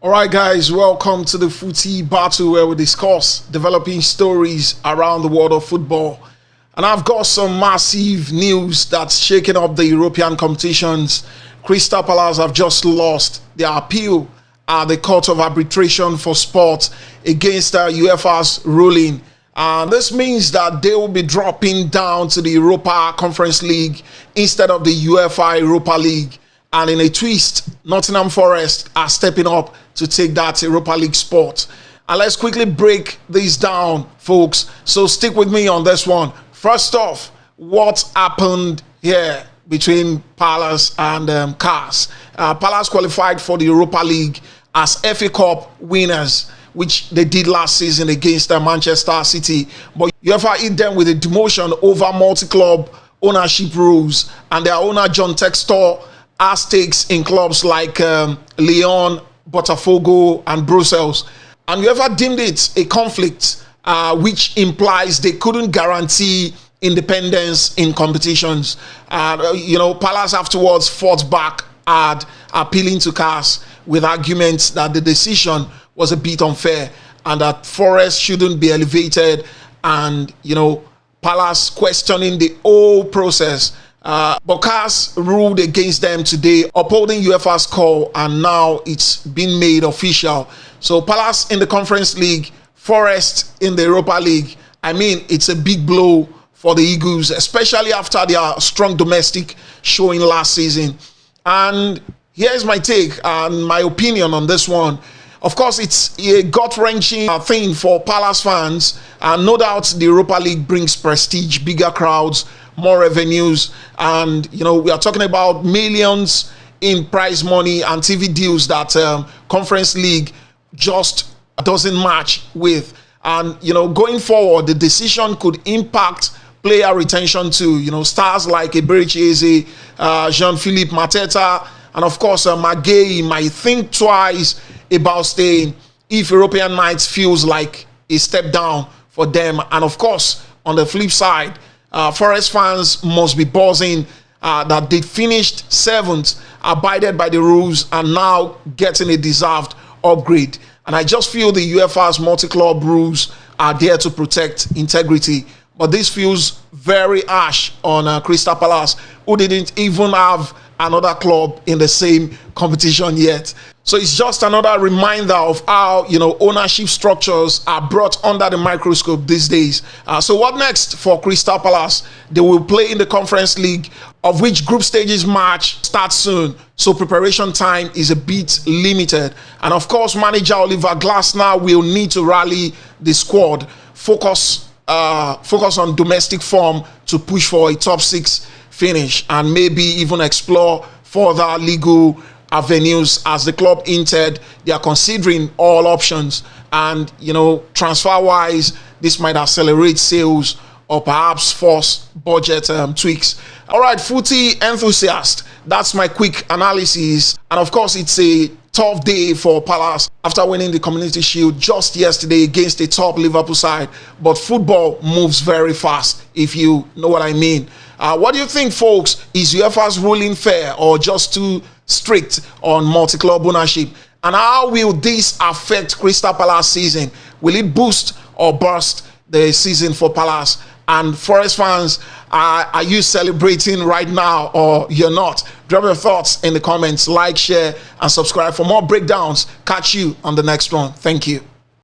All right, guys, welcome to the Footy Battle, where we discuss developing stories around the world of football. And I've got some massive news that's shaking up the European competitions. Crystal Palace have just lost their appeal at the Court of Arbitration for Sport against UEFA's ruling. And this means that they will be dropping down to the Europa Conference League instead of the UEFA Europa League. And in a twist, Nottingham Forest are stepping up to take that Europa League spot. And let's quickly break this down, folks. So stick with me on this one. First off, what happened here between Palace and Cars? Palace qualified for the Europa League as FA Cup winners, which they did last season against Manchester City. But UEFA hit them with a demotion over multi-club ownership rules, and their owner, John Textor, has stakes in clubs like Lyon, Botafogo, and Brussels. And UEFA deemed it a conflict, which implies they couldn't guarantee independence in competitions. Palace afterwards fought back at appealing to CAS with arguments that the decision was a bit unfair and that Forest shouldn't be elevated, and Palace questioning the whole process. But CAS ruled against them today, upholding UEFA's call, and now it's been made official. So Palace in the Conference League, Forest in the Europa League. I mean, it's a big blow for the Eagles, especially after their strong domestic showing last season. And here's my take and my opinion on this one. Of course, it's a gut-wrenching thing for Palace fans, and no doubt the Europa League brings prestige, bigger crowds, more revenues, and we are talking about millions in prize money and TV deals that Conference League just doesn't match with. And going forward, the decision could impact player retention too. Stars like Eberechi Eze, Jean-Philippe Mateta, and of course Maguire might think twice about staying if European nights feels like a step down for them. And of course, on the flip side, Forest fans must be buzzing that they finished 7th, abided by the rules, and now getting a deserved upgrade. And I just feel the UEFA's multi-club rules are there to protect integrity. But this feels very harsh on Crystal Palace, who didn't even have another club in the same competition yet. So it's just another reminder of how ownership structures are brought under the microscope these days. So what next for Crystal Palace? They will play in the Conference League, of which group stages match starts soon. So preparation time is a bit limited. And of course, manager Oliver Glasner will need to rally the squad, focus on domestic form to push for a top 6 finish, and maybe even explore further legal avenues. As the club hinted, they are considering all options, and transfer wise, this might accelerate sales or perhaps force budget tweaks. All right, footy enthusiast, that's my quick analysis. And of course, it's a tough day for Palace after winning the Community Shield just yesterday against a top Liverpool side. But football moves very fast, if you know what I mean. What do you think, folks? Is UEFA's ruling fair or just too strict on multi-club ownership? And how will this affect Crystal Palace season? Will it boost or burst the season for Palace? And Forest fans, are you celebrating right now or you're not? Drop your thoughts in the comments, like, share, and subscribe for more breakdowns. Catch you on the next one. Thank you.